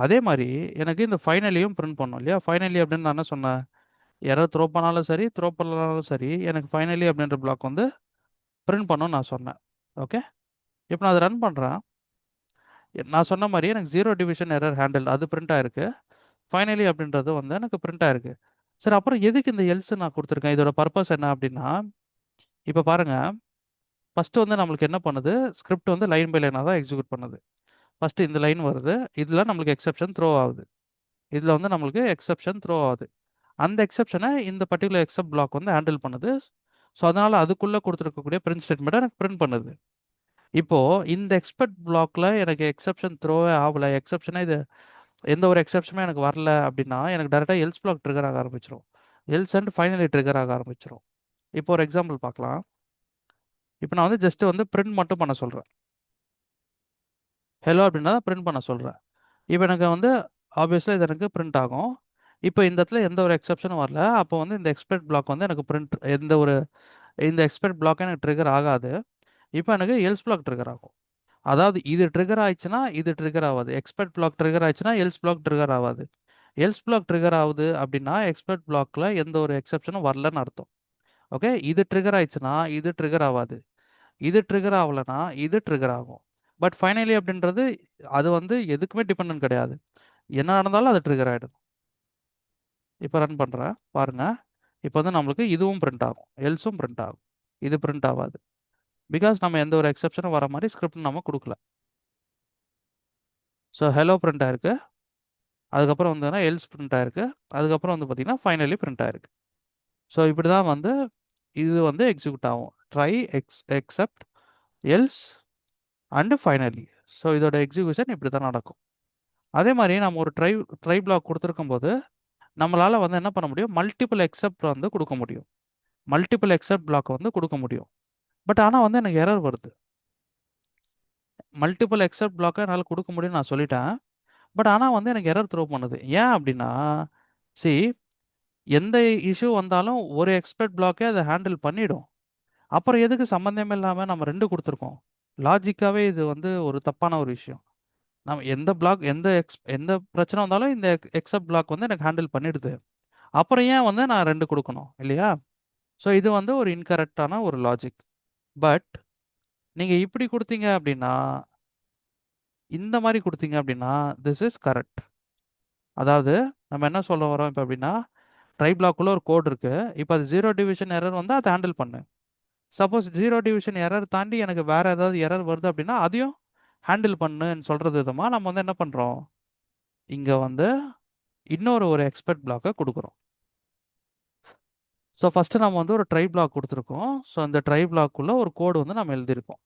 அதே மாதிரி எனக்கு இந்த ஃபைனலியும் பிரிண்ட் பண்ணும் இல்லையா? ஃபைனலி அப்படின்னு நான் என்ன சொன்னேன்? எரர் த்ரோ பண்ணாலும் சரி, த்ரோ பண்ணாலும் சரி, எனக்கு ஃபைனலி அப்படின்ற பிளாக் வந்து பிரிண்ட் பண்ணும்னு நான் சொன்னேன். ஓகே, இப்போ நான் அதை ரன் பண்ணுறேன். நான் சொன்ன மாதிரி எனக்கு ஜீரோ டிவிஷன் எரர் ஹேண்டில் அது பிரிண்ட் ஆயிருக்கு. ஃபைனலி அப்படின்றது வந்து எனக்கு பிரிண்ட் ஆயிருக்கு. சரி, அப்புறம் எதுக்கு இந்த எல்ஸ் நான் கொடுத்துருக்கேன்? இதோட பர்பஸ் என்ன அப்படின்னா, இப்போ பாருங்க, ஃபர்ஸ்ட் வந்து நம்மளுக்கு என்ன பண்ணுது? ஸ்கிரிப்ட் வந்து லைன் பை லைனாக தான் எக்ஸிக்யூட் பண்ணுது. ஃபர்ஸ்ட் இந்த லைன் வருது, இதில் நம்மளுக்கு எக்ஸெப்ஷன் த்ரோ ஆகுது. இதில் வந்து நம்மளுக்கு எக்ஸெப்ஷன் த்ரோ ஆகுது. அந்த எக்ஸெப்ஷனை இந்த பர்டிகுலர் எக்ஸெப்ட் பிளாக் வந்து ஹேண்டில் பண்ணுது. ஸோ அதனால அதுக்குள்ளே கொடுத்துருக்கக்கூடிய பிரிண்ட் ஸ்டேட்மெண்ட்டை எனக்கு பிரிண்ட் பண்ணுது. இப்போ இந்த எக்ஸ்பெக்ட் பிளாக்ல எனக்கு எக்ஸெப்ஷன் த்ரோவே ஆகல, எக்ஸெப்ஷனே இது எந்த ஒரு எக்ஸெப்ஷனுமே எனக்கு வரல அப்படின்னா, எனக்கு டேரெக்டாக எல்ஸ் பிளாக் ட்ரிகர் ஆக ஆரம்பிச்சிடும். எல்ஸ் அண்ட் ஃபைனலி ட்ரிகர் ஆக ஆரம்பிச்சிடும். இப்போ ஒரு எக்ஸாம்பிள் பார்க்கலாம். இப்போ நான் வந்து ஜஸ்ட் வந்து பிரிண்ட் மட்டும் பண்ண சொல்கிறேன். ஹலோ அப்படின்னா தான் பிரிண்ட் பண்ண சொல்கிறேன். இப்போ எனக்கு வந்து ஆப்வியஸாக இது எனக்கு பிரிண்ட் ஆகும். இப்போ இந்த இடத்துல எந்த ஒரு எக்ஸெப்ஷனும் வரல. அப்போ வந்து இந்த எக்ஸ்பெக்ட் பிளாக் வந்து எனக்கு பிரிண்ட் எந்த ஒரு இந்த எக்ஸ்பெக்ட் பிளாக் எனக்கு ட்ரிகர் ஆகாது. இப்போ எனக்கு எல்ஸ் பிளாக் ட்ரிகர் ஆகும். அதாவது இது ட்ரிகர் ஆயிடுச்சுன்னா இது ட்ரிகர் ஆகாது. எக்ஸ்பெக்ட் பிளாக் ட்ரிகர் ஆயிடுச்சுன்னா எல்ஸ் பிளாக் ட்ரிகர் ஆகாது. எல்ஸ் பிளாக் ட்ரிகர் ஆகுது அப்படின்னா எக்ஸ்பெக்ட் பிளாக்ல எந்த ஒரு எக்ஸெப்ஷனும் வரலன்னு அர்த்தம். ஓகே, இது ட்ரிகர் ஆயிடுச்சுன்னா இது ட்ரிகர் ஆகாது. இது ட்ரிகர் ஆகலைன்னா இது ட்ரிகர் ஆகும். பட் ஃபைனலி அப்படின்றது அது வந்து எதுக்குமே டிபெண்ட் கிடையாது. என்ன நடந்தாலும் அது ட்ரிகர் ஆகிடும். இப்போ ரன் பண்ணுறேன் பாருங்க. இப்போ வந்து நம்மளுக்கு இதுவும் பிரிண்ட் ஆகும், எல்ஸும் பிரிண்ட் ஆகும். இது பிரிண்ட் ஆகாது. பிகாஸ் நம்ம எந்த ஒரு எக்ஸெப்ஷனும் வர மாதிரி ஸ்கிரிப்ட் நம்ம கொடுக்கல. ஸோ ஹலோ பிரிண்ட் ஆயிருக்கு. அதுக்கப்புறம் வந்து எல்ஸ் பிரிண்ட் ஆயிருக்கு. அதுக்கப்புறம் வந்து பார்த்தீங்கன்னா ஃபைனலி பிரிண்ட் ஆயிருக்கு. ஸோ இப்படி தான் வந்து இது வந்து எக்ஸிக்யூட் ஆகும். Try except else and finally. So இதோட எக்ஸிக்யூஷன் இப்படி தான் நடக்கும். அதே மாதிரி நம்ம ஒரு ட்ரை பிளாக் கொடுத்துருக்கும் போது நம்மளால் வந்து என்ன பண்ண முடியும்? மல்டிபிள் எக்ஸெப்ட் வந்து கொடுக்க முடியும். மல்டிபிள் எக்ஸெப்ட் பிளாக் வந்து கொடுக்க முடியும். பட் ஆனால் வந்து எனக்கு எரர் வருது. மல்டிபிள் எக்ஸெப்ட் பிளாக்கை என்னால் கொடுக்க முடியும்னு நான் சொல்லிட்டேன். பட் ஆனால் வந்து எனக்கு எரர் த்ரோ பண்ணுது. ஏன் அப்படின்னா, சி எந்த இஷ்யூ வந்தாலும் ஒரு எக்ஸ்பெக்ட் பிளாக்கே அதை ஹேண்டில் பண்ணிடும். அப்புறம் எதுக்கு சம்மந்தமே இல்லாமல் நம்ம ரெண்டு கொடுத்துருக்கோம்? லாஜிக்காகவே இது வந்து ஒரு தப்பான ஒரு விஷயம். நம்ம எந்த பிளாக் எந்த பிரச்சனை வந்தாலும் இந்த எக்ஸெப்ட் பிளாக் வந்து எனக்கு ஹேண்டில் பண்ணிடுது. அப்புறம் ஏன் வந்து நான் ரெண்டு கொடுக்கணும் இல்லையா? ஸோ இது வந்து ஒரு இன்கரெக்டான ஒரு லாஜிக். பட் நீங்கள் இப்படி கொடுத்தீங்க அப்படின்னா, இந்த மாதிரி கொடுத்தீங்க அப்படின்னா திஸ் இஸ் கரெக்ட். அதாவது நம்ம என்ன சொல்ல வரோம் இப்போ அப்படின்னா, ட்ரை பிளாக்குள்ள ஒரு கோட் இருக்கு. இப்போ அது ஜீரோ டிவிஷன் எரர் வந்து அதை ஹேண்டில் பண்ணு. சப்போஸ் ஜீரோ டிவிஷன் எரர் தாண்டி எனக்கு வேற ஏதாவது எரர் வருது அப்படின்னா அதையும் ஹேண்டில் பண்ணுன்னு சொல்றது விதமாக நம்ம வந்து என்ன பண்ணுறோம்? இங்கே வந்து இன்னொரு ஒரு எக்ஸ்பெக்ட் பிளாக்கை கொடுக்குறோம். ஸோ ஃபஸ்ட்டு நம்ம வந்து ஒரு ட்ரை பிளாக் கொடுத்துருக்கோம். ஸோ அந்த ட்ரை பிளாக்குள்ள ஒரு கோடு வந்து நம்ம எழுதியிருக்கோம்.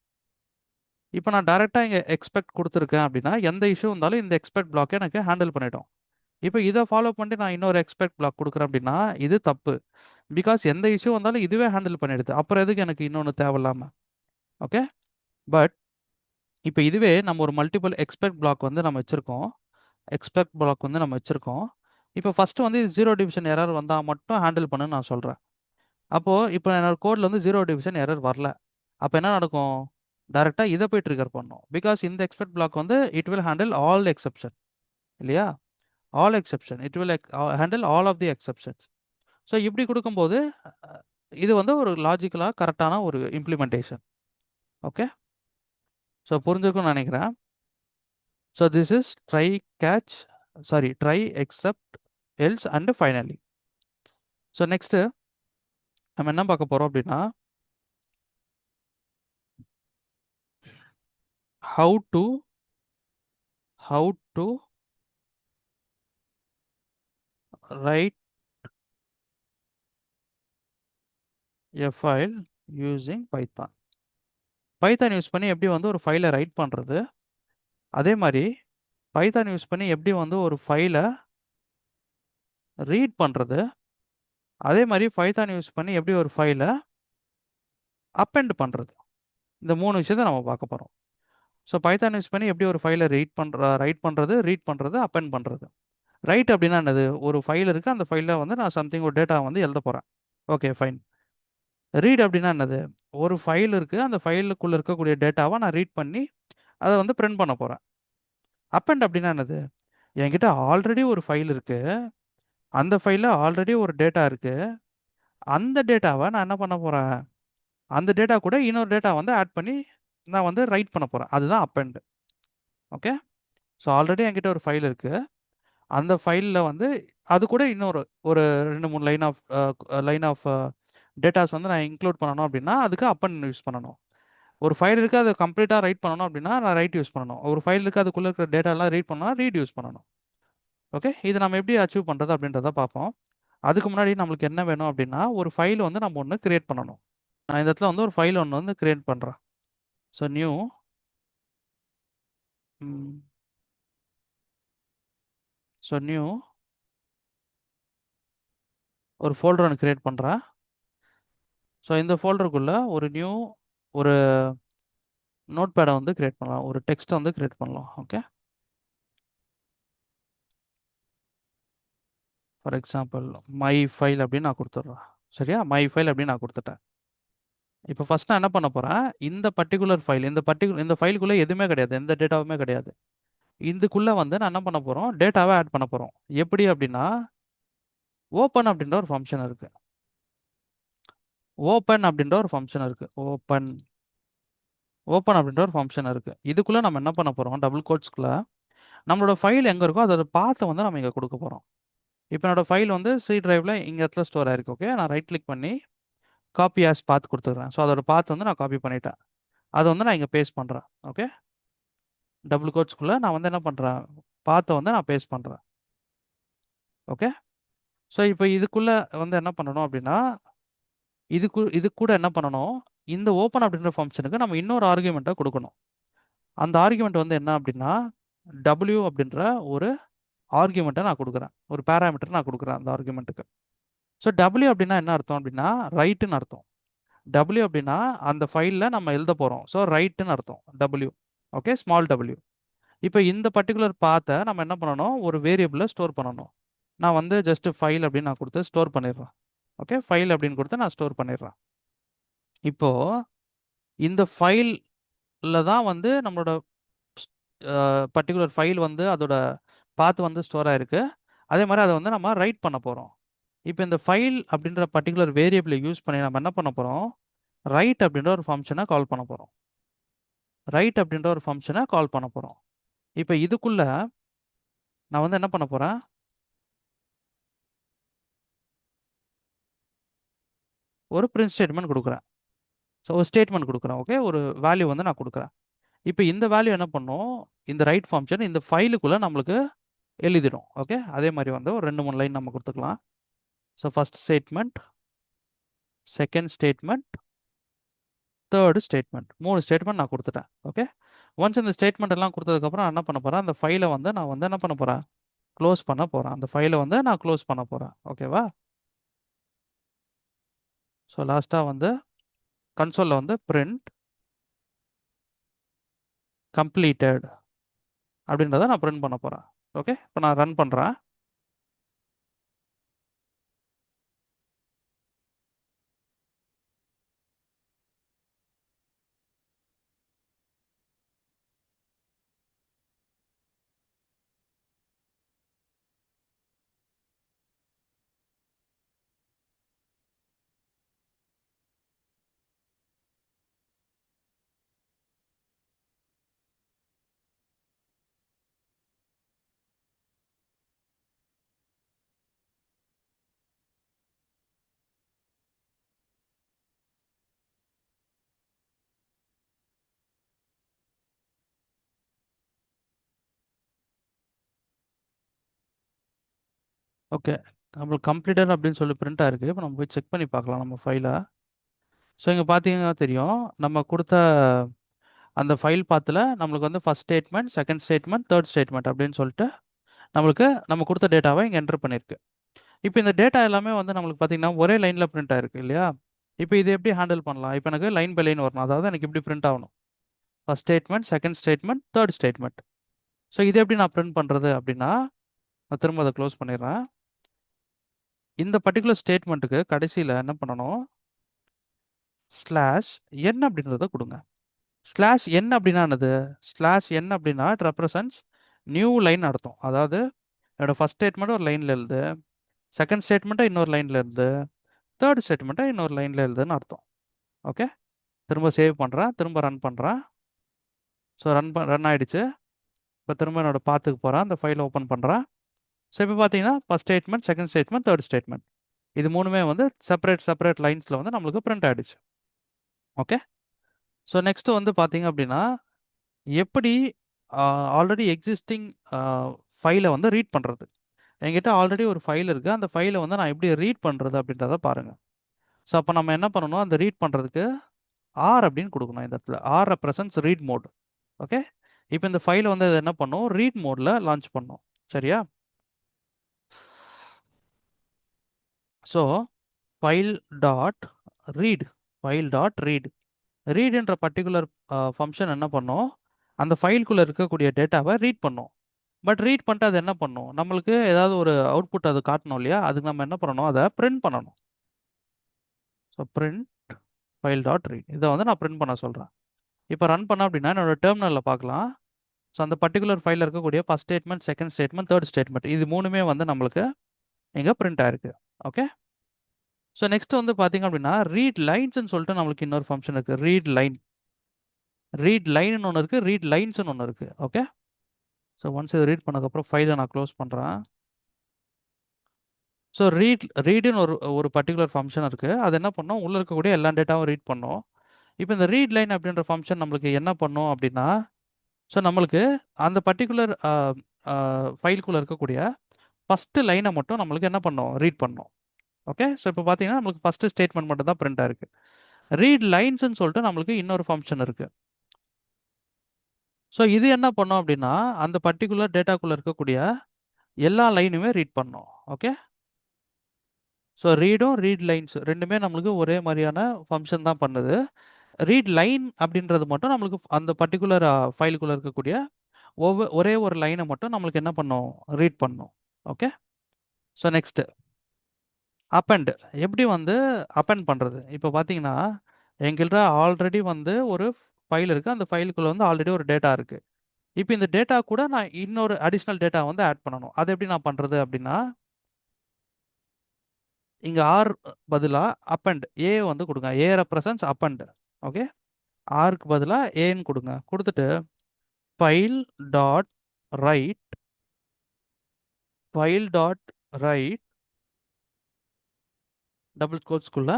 இப்போ நான் டைரெக்டாக இங்கே எக்ஸ்பெக்ட் கொடுத்துருக்கேன் அப்படின்னா எந்த இஷ்யூ இருந்தாலும் இந்த எக்ஸ்பெக்ட் பிளாக்கை எனக்கு ஹேண்டில் பண்ணிட்டோம். இப்போ இதை ஃபாலோ பண்ணிட்டு நான் இன்னொரு எக்ஸ்பெக்ட் பிளாக் கொடுக்குறேன் அப்படின்னா இது தப்பு. பிகாஸ் எந்த இஷ்யூ வந்தாலும் இதுவே ஹேண்டில் பண்ணிடுது. அப்புறம் எதுக்கு எனக்கு இன்னொன்று தேவையில்லாமல்? ஓகே, பட் இப்போ இதுவே நம்ம ஒரு மல்டிபிள் எக்ஸ்பெக்ட் பிளாக் வந்து நம்ம வச்சுருக்கோம். எக்ஸ்பெக்ட் பிளாக் வந்து நம்ம வச்சுருக்கோம். இப்போ ஃபஸ்ட்டு வந்து இது ஜீரோ டிவிஷன் எரர் வந்தால் மட்டும் ஹேண்டில் பண்ணுன்னு நான் சொல்கிறேன். அப்போது இப்போ என்னோட கோடில் வந்து ஜீரோ டிவிஷன் எரர் வரல. அப்போ என்ன நடக்கும்? டைரெக்டாக இதை போய் ட்ரிகர் பண்ணும். பிகாஸ் இந்த எக்ஸ்பெக்ட் பிளாக் வந்து it will handle all exception இல்லையா? All exception it will handle all of the exceptions. So இப்படி கொடுக்கும்போது இது வந்து ஒரு லாஜிக்கலாக கரெக்டான ஒரு இம்ப்ளிமெண்டேஷன். ஓகே, ஸோ புரிஞ்சுக்கும்னு நினைக்கிறேன். So this is try except else and finally. So next நம்ம என்ன பார்க்க போகிறோம் அப்படின்னா, how to write a file using Python. Python use பண்ணி எப்படி வந்து ஒரு ஃபைலை ரைட் பண்ணுறது, அதே மாதிரி பைத்தான் யூஸ் பண்ணி எப்படி வந்து ஒரு ஃபைலை ரீட் பண்ணுறது, அதே மாதிரி பைத்தான் யூஸ் பண்ணி எப்படி ஒரு ஃபைலை அப்பெண்ட் பண்ணுறது. இந்த 3 விஷயத்தை நம்ம பார்க்க போகிறோம். ஸோ பைத்தான் யூஸ் பண்ணி எப்படி ஒரு ஃபைலை ரைட் பண்ணுறது, ரீட் பண்ணுறது, அப்பெண்ட் பண்ணுறது. ரைட் அப்படின்னா என்னது? ஒரு ஃபைல் இருக்கு. அந்த ஃபைல்ல வந்து நான் சம்திங் ஒரு டேட்டா வந்து எழுத போறேன். Okay, fine. ரீட் அப்படின்னா என்னது? ஒரு ஃபைல் இருக்கு. அந்த ஃபைலுக்குள்ள இருக்கக்கூடிய டேட்டாவ நான் ரீட் பண்ணி அத வந்து பிரிண்ட் பண்ண போறேன். அப்பெண்ட் அப்படின்னா என்னது? என்கிட்ட ஆல்ரெடி ஒரு ஃபைல் இருக்கு. அந்த ஃபைல்ல ஆல்ரெடி ஒரு டேட்டா இருக்கு. அந்த டேட்டாவ நான் என்ன பண்ண போறேன்? அந்த டேட்டா கூட இன்னொரு டேட்டா வந்து ஆட் பண்ணி நான் வந்து ரைட் பண்ண போறேன். அதுதான் அப்பெண்ட். ஓகே. ஸோ ஆல்ரெடி என்கிட்ட ஒரு ஃபைல் இருக்கு. அந்த ஃபைல்ல வந்து அது கூட இன்னொரு ஒரு 2, 3 லைன் ஆஃப் டேட்டாஸ் வந்து நான் இன்க்ளூட் பண்ணணும் அப்படின்னா, அதுக்கு அப்பெண்ட் யூஸ் பண்ணணும். ஒரு ஃபைல் இருக்கு. அத கம்ப்ளீட்டா ரைட் பண்ணணும் அப்படின்னா, நான் ரைட் யூஸ் பண்ணணும். ஒரு ஃபைல் இருக்கு. அதுக்குள்ள இருக்கிற டேட்டாலாம் ரீட் பண்ணணும்னா, ரீட் யூஸ் பண்ணணும். ஓகே. இத நம்ம எப்படி அச்சீவ் பண்றது அப்படின்றத பார்ப்போம். அதுக்கு முன்னாடி நம்மளுக்கு என்ன வேணும் அப்படின்னா, ஒரு ஃபைல் வந்து நம்ம ஒண்ணு கிரியேட் பண்ணணும். நான் இந்த இடத்துல வந்து ஒரு ஃபைல் ஒண்ணு வந்து கிரியேட் பண்றேன். ஸோ நியூ ம். ஸோ நியூ ஒரு ஃபோல்டர் ஒண்ணு கிரியேட் பண்றேன். ஸோ இந்த ஃபோல்டருக்குள்ள ஒரு நியூ ஒரு நோட்பேட வந்து கிரியேட் பண்ணலாம். ஒரு டெக்ஸ்ட்ட வந்து கிரியேட் பண்ணலாம். Okay. For example my file அப்படின்னு நான் குடுத்துடுறேன். சரியா? மை ஃபைல் அப்படின்னு நான் குடுத்துட்டேன். இப்போ ஃபர்ஸ்ட் நான் என்ன பண்ண போறேன்? இந்த பர்ட்டிகுலர் ஃபைல் இந்த ஃபைலுக்குள்ள எதுவுமே கிடையாது. எந்த டேட்டாவுமே கிடையாது. இதுக்குள்ள வந்து நான் என்ன பண்ண போறோம்? டேட்டாவ ஆட் பண்ண போறோம். எப்படி அப்படின்னா, ஓப்பன் அப்படின்ற ஒரு ஃபங்ஷன் இருக்கு. ஓப்பன் அப்படின்ற ஒரு ஃபங்ஷன் இருக்கு. ஓப்பன் அப்படின்ற ஒரு ஃபங்ஷன் இருக்கு. இதுக்குள்ள நம்ம என்ன பண்ண போறோம்? டபுள் கோட்ஸ்க்குள்ள நம்மளோட ஃபைல் எங்க இருக்கோ அதோட பாத்த வந்து நம்ம இங்க குடுக்க போறோம். இப்போ என்னோட ஃபைல் வந்து சி டிரைவ்ல இங்க இடத்துல ஸ்டோர் ஆயிருக்கு. ஓகே. நான் ரைட் கிளிக் பண்ணி காப்பி ஆஸ் பாத் குடுத்துக்கிறேன். ஸோ அதோட பாத் வந்து நான் காப்பி பண்ணிட்டேன். அத வந்து நான் இங்க பேஸ்ட் பண்றேன். ஓகே. டபுள் கோட்ஸ்க்குள்ள நான் வந்து என்ன பண்றேன்? பாத்த வந்து நான் பேஸ்ட் பண்றேன். ஓகே. ஸோ இப்போ இதுக்குள்ள வந்து என்ன பண்ணணும் அப்படின்னா, இது கூட என்ன பண்ணணும்? இந்த ஓப்பன் அப்படின்ற ஃபங்ஷனுக்கு நம்ம இன்னொரு ஆர்குமென்ட்ட குடுக்கணும். அந்த ஆர்குமென்ட் வந்து என்ன அப்படின்னா, W அப்படின்ற ஒரு ஆர்குமென்ட்ட நான் குடுக்குறேன். ஒரு பாராமீட்டர் நான் குடுக்குறேன் அந்த ஆர்குமென்ட்க்கு. ஸோ W அப்படின்னா என்ன அர்த்தம் அப்படின்னா, ரைட்ன்னு அர்த்தம். W அப்படின்னா அந்த ஃபைல்ல நம்ம எழுத போறோம். ஸோ ரைட்ன்னு அர்த்தம். W. ஓகே. Small w. இப்போ இந்த பர்ட்டிகுலர் பாத்த நம்ம என்ன பண்ணணும்? ஒரு வேரியபிள்ல ஸ்டோர் பண்ணணும். நான் வந்து ஜஸ்ட் ஃபைல் அப்படின்னு நான் குடுத்து ஸ்டோர் பண்ணிடுறேன். ஓகே. ஃபைல் அப்படின்னு குடுத்து நான் ஸ்டோர் பண்ணிடுறேன். இப்போ இந்த ஃபைல்ல தான் வந்து நம்மளோட பர்ட்டிகுலர் ஃபைல் வந்து அதோட பாத் வந்து ஸ்டோர் ஆயிருக்கு. அதே மாரி அத வந்து நம்ம ரைட் பண்ண போறோம். இப்போ இந்த ஃபைல் அப்படின்ற பர்ட்டிகுலர் வேரியபிள யூஸ் பண்ணி நம்ம என்ன பண்ண போறோம்? ரைட் அப்படின்ற ஒரு ஃபங்ஷன கால் பண்ண போறோம். ரைட் அப்படின்ற ஒரு ஃபங்ஷன கால் பண்ண போறோம். இப்போ இதுக்குள்ள நான் வந்து என்ன பண்ண போறேன்? ஒரு பிரின்ட் ஸ்டேட்மென்ட் குடுக்குறேன். ஸோ ஒரு ஸ்டேட்மென்ட் குடுக்குறேன். ஓகே. ஒரு வேல்யூ வந்து நான் குடுக்குறேன். இப்போ இந்த வேல்யூ என்ன பண்ணும்? இந்த ரைட் ஃபங்ஷன் இந்த ஃபைலுக்குள்ள நம்மளுக்கு எழுதிடும். ஓகே. அதே மாரி வந்து ஒரு 2, 3 லைன் நம்ம குடுத்துக்கலாம். So first statement, second statement, third statement. 3 statement நான் குடுத்துட்டேன். ஓகே. ஒன்ஸ் இந்த ஸ்டேட்மென்ட் எல்லாம் குடுத்ததுக்கப்புறம் நான் என்ன பண்ண போறேன்? அந்த ஃபைல வந்து நான் வந்து என்ன பண்ண போறேன்? குளோஸ் பண்ண போறேன். அந்த ஃபைல வந்து நான் குளோஸ் பண்ண போறேன். ஓகேவா? ஸோ லாஸ்ட்டா வந்து கன்சோல்ல வந்து பிரிண்ட் கம்ப்ளீட்டட் அப்படின்றத நான் பிரிண்ட் பண்ண போறேன். ஓகே. இப்போ நான் ரன் பண்றேன். ஓகே. நம்மளுக்கு கம்ப்ளீட்டட் அப்படின்னு சொல்லி பிரிண்ட் ஆயிருக்கு. இப்போ நம்ம போய் செக் பண்ணி பார்க்கலாம் நம்ம ஃபைல. ஸோ இங்க பார்த்தீங்கன்னா தெரியும். நம்ம குடுத்த அந்த ஃபைல் பாத்துல நம்மளுக்கு வந்து first statement, second statement, third statement அப்படின்னு சொல்லிட்டு நம்மளுக்கு நம்ம குடுத்த டேட்டாவ இங்க என்டர் பண்ணியிருக்கு. இப்போ இந்த டேட்டா எல்லாமே வந்து நம்மளுக்கு பார்த்தீங்கன்னா, ஒரே லைன்ல பிரிண்ட் ஆயிருக்கு இல்லையா? இப்போ இத எப்படி ஹேண்டில் பண்ணலாம்? இப்போ எனக்கு லைன் பை லைன் வரணும். அதாவது எனக்கு இப்படி பிரிண்ட் ஆகணும். First statement, second statement, third statement. So இத எப்படி நான் பிரிண்ட் பண்றது அப்படின்னா, நான் திரும்ப அதை க்ளோஸ் பண்ணிடுறேன். இந்த பர்டிகுலர் ஸ்டேட்மெண்ட்டுக்கு கடைசியில் என்ன பண்ணணும், ஸ்லாஷ் என் அப்படின்றத கொடுங்க. ஸ்லாஷ் என் அப்படின்னா என்னது? ஸ்லாஷ் என் அப்படின்னா இட் ரெப்ரசன்ஸ் நியூ லைன் அர்த்தம். அதாவது என்னோட ஃபர்ஸ்ட் ஸ்டேட்மெண்ட் ஒரு லைனில் எழுது, செகண்ட் ஸ்டேட்மெண்ட்டை இன்னொரு லைனில் எழுது, தேர்ட் ஸ்டேட்மெண்ட்டை இன்னொரு லைனில் எழுதுன்னு அர்த்தம். ஓகே, திரும்ப சேவ் பண்ணுறேன், திரும்ப ரன் பண்ணுறேன். ஸோ ரன் ஆயிடுச்சு. இப்போ திரும்ப என்னோட பாத்துக்கு போகிறேன், அந்த ஃபைலை ஓப்பன் பண்ணுறேன். ஸோ இப்போ பார்த்தீங்கன்னா first statement, second statement, third statement இது மூணுமே வந்து செப்பரேட் லைன்ஸில் வந்து நம்மளுக்கு பிரிண்ட் ஆயிடுச்சு. ஓகே, ஸோ நெக்ஸ்ட் வந்து பார்த்தீங்க அப்படின்னா எப்படி ஆல்ரெடி எக்ஸிஸ்டிங் ஃபைலை வந்து ரீட் பண்ணுறது. என்கிட்ட ஆல்ரெடி ஒரு ஃபைல் இருக்குது, அந்த ஃபைலை வந்து நான் எப்படி ரீட் பண்ணுறது அப்படின்றத பாருங்கள். ஸோ அப்போ நம்ம என்ன பண்ணணும், அந்த ரீட் பண்ணுறதுக்கு ஆர் அப்படின்னு கொடுக்கணும். இந்த இடத்துல r represents read mode. Okay, இப்போ இந்த ஃபைலை வந்து அது என்ன பண்ணும், ரீட் மோடில் லான்ச் பண்ணும். சரியா? So file dot read file dot read ரீடுன்ற பர்டிகுலர் ஃபங்க்ஷன் என்ன பண்ணும், அந்த ஃபைலுக்குள்ளே இருக்கக்கூடிய டேட்டாவை ரீட் பண்ணும். பட் ரீட் பண்ணிட்டு அது என்ன பண்ணும், நம்மளுக்கு ஏதாவது ஒரு அவுட்புட் அது காட்டணும் இல்லையா, அதுக்கு நம்ம என்ன பண்ணணும், அதை பிரிண்ட் பண்ணணும். So print file dot read இதை வந்து நான் பிரிண்ட் பண்ண சொல்கிறேன். இப்போ ரன் பண்ண அப்படின்னா என்னோட டெர்மினலில் பார்க்கலாம். ஸோ அந்த பர்டிகுலர் ஃபைலில் இருக்கக்கூடிய first statement, second statement, third statement இது மூணுமே வந்து நம்மளுக்கு இங்கே பிரிண்ட் ஆயிருக்கு. ஓகே, ஸோ நெக்ஸ்ட் வந்து பார்த்தீங்க அப்படின்னா ரீட் லைன்ஸ்னு சொல்லிட்டு நம்மளுக்கு இன்னொரு ஃபங்க்ஷன் இருக்குது. ரீட் லைன் ஒன்று இருக்குது, ரீட் லைன்ஸ்னு ஒன்று இருக்குது. ஓகே, ஸோ ஒன்ஸ் இது ரீட் பண்ணதுக்கப்புறம் ஃபைலை நான் க்ளோஸ் பண்ணுறேன். ஸோ ரீடுன்னு ஒரு ஒரு பர்டிகுலர் ஃபங்க்ஷன் இருக்குது. அது என்ன பண்ணும், உள்ளே இருக்கக்கூடிய எல்லா டேட்டாவும் ரீட் பண்ணும். இப்போ இந்த ரீட் லைன் அப்படின்ற ஃபங்க்ஷன் நம்மளுக்கு என்ன பண்ணும் அப்படின்னா, ஸோ நம்மளுக்கு அந்த பர்டிகுலர் ஃபைலுக்குள்ளே இருக்கக்கூடிய ஃபஸ்ட்டு லைனை மட்டும் நம்மளுக்கு என்ன பண்ணும், ரீட் பண்ணும். ஓகே, ஸோ இப்போ பார்த்தீங்கன்னா நம்மளுக்கு ஃபஸ்ட்டு ஸ்டேட்மெண்ட் மட்டும் தான் பிரிண்ட் ஆயிருக்கு. ரீட் லைன்ஸ்னு சொல்லிட்டு நம்மளுக்கு இன்னொரு ஃபங்க்ஷன் இருக்குது. ஸோ இது என்ன பண்ணும் அப்படின்னா அந்த பர்டிகுலர் டேட்டாக்குள்ளே இருக்கக்கூடிய எல்லா லைனுமே ரீட் பண்ணும். ஓகே, ஸோ ரீட் லைன்ஸ் ரெண்டுமே நம்மளுக்கு ஒரே மாதிரியான ஃபங்க்ஷன் தான் பண்ணுது. ரீட் லைன் அப்படின்றது மட்டும் நம்மளுக்கு அந்த பர்டிகுலர் ஃபைலுக்குள்ளே இருக்கக்கூடிய ஒரே ஒரு லைனை மட்டும் நம்மளுக்கு என்ன பண்ணும், ரீட் பண்ணும். ஓகே, ஸோ நெக்ஸ்ட் அப்பெண்ட் எப்படி வந்து அப்பெண்ட் பண்ணுறது. இப்போ பார்த்தீங்கன்னா எங்கள்கிட்ட ஆல்ரெடி வந்து ஒரு ஃபைல் இருக்குது, அந்த ஃபைலுக்குள்ளே வந்து ஆல்ரெடி ஒரு டேட்டா இருக்குது. இப்போ இந்த டேட்டா கூட நான் இன்னொரு அடிஷ்னல் டேட்டா வந்து ஆட் பண்ணணும். அது எப்படி நான் பண்ணுறது அப்படின்னா, இங்கே ஆர் பதிலாக அப்பெண்ட் ஏ வந்து கொடுங்க. ஏ ரெப்ரசன்ஸ் அப்பெண்ட். ஓகே, ஆருக்கு பதிலாக ஏன்னு கொடுங்க. கொடுத்துட்டு file dot write file dot write double கோட்ஸ்குள்ள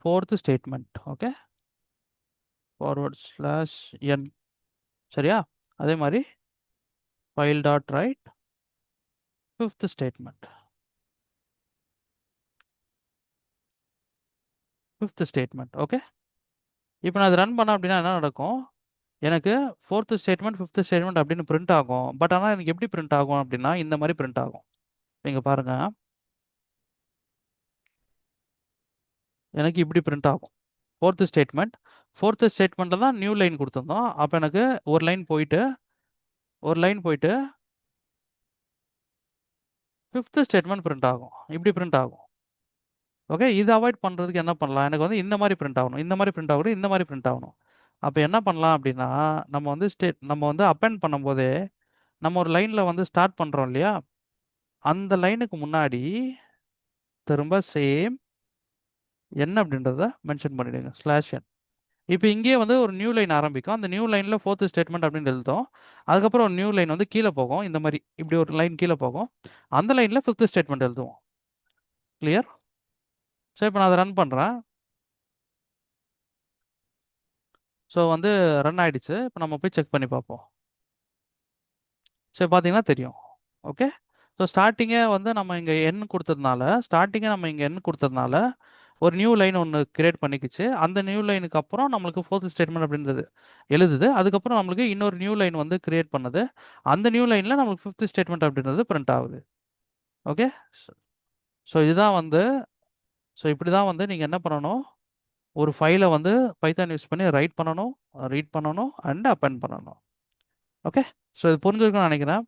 fourth statement. Okay, forward slash N. சரியா? அதே மாதிரி file dot write fifth statement. Okay, இப்போ நான் அதை ரன் பண்ணேன் அப்படின்னா என்ன நடக்கும், எனக்கு ஃபோர்த்து ஸ்டேட்மெண்ட், ஃபிஃப்த் ஸ்டேட்மெண்ட் அப்படின்னு பிரிண்ட் ஆகும். பட் ஆனால் எனக்கு எப்படி பிரிண்ட் ஆகும் அப்படின்னா இந்த மாதிரி பிரிண்ட் ஆகும். நீங்கள் பாருங்க, எனக்கு இப்படி பிரிண்ட் ஆகும். ஃபோர்த்து ஸ்டேட்மெண்ட்டில் தான் நியூ லைன் கொடுத்துருந்தோம். அப்போ எனக்கு ஒரு லைன் போயிட்டு ஃபிஃப்த்து ஸ்டேட்மெண்ட் பிரிண்ட் ஆகும். இப்படி பிரிண்ட் ஆகும். ஓகே, இதை அவாய்ட் பண்ணுறதுக்கு என்ன பண்ணலாம், எனக்கு வந்து இந்த மாதிரி பிரிண்ட் ஆகணும், இந்த மாதிரி பிரிண்ட் ஆகணும், இந்த மாதிரி பிரிண்ட் ஆகணும். அப்போ என்ன பண்ணலாம் அப்படின்னா நம்ம வந்து அப்பெண்ட் பண்ணும்போதே நம்ம ஒரு லைனில் வந்து ஸ்டார்ட் பண்ணுறோம் இல்லையா, அந்த லைனுக்கு முன்னாடி திரும்ப சேம் என்ன அப்படின்றத மென்ஷன் பண்ணிடுங்க, ஸ்லாஷ் என். இப்போ இங்கேயே வந்து ஒரு நியூ லைன் ஆரம்பிக்கும். அந்த நியூ லைனில் ஃபோர்த்து ஸ்டேட்மெண்ட் அப்படின்னு எழுதும். அதுக்கப்புறம் ஒரு நியூ லைன் வந்து கீழே போகும். இந்த மாதிரி இப்படி ஒரு லைன் கீழே போகும். அந்த லைனில் ஃபிஃப்த் ஸ்டேட்மெண்ட் எழுதுவோம். கிளியர்? ஸோ இப்போ நான் அதை ரன் பண்ணுறேன். ஸோ வந்து ரன் ஆயிடுச்சு. இப்போ நம்ம போய் செக் பண்ணி பார்ப்போம். ஸோ பார்த்தீங்கன்னா தெரியும். ஓகே, ஸோ நம்ம இங்கே எண் கொடுத்ததுனால ஒரு நியூ லைன் ஒன்று கிரியேட் பண்ணிக்கிச்சு. அந்த நியூ லைனுக்கு அப்புறம் நம்மளுக்கு ஃபோர்த் ஸ்டேட்மெண்ட் அப்படின்றது எழுதுது. அதுக்கப்புறம் நம்மளுக்கு இன்னொரு நியூ லைன் வந்து கிரியேட் பண்ணுது. அந்த நியூ லைனில் நம்மளுக்கு ஃபிஃப்த் ஸ்டேட்மெண்ட் அப்படின்றது பிரிண்ட் ஆகுது. ஓகே, ஸோ இதுதான் வந்து ஸோ இப்படி தான் வந்து நீங்கள் என்ன பண்ணணும், ஒரு ஃபைலை வந்து பைத்தான் யூஸ் பண்ணி ரைட் பண்ணணும், ரீட் பண்ணணும் அண்ட் அப்பெண்ட் பண்ணணும். ஓகே. ஸோ இது புரிஞ்சிருக்கும்னு நினைக்கிறேன்.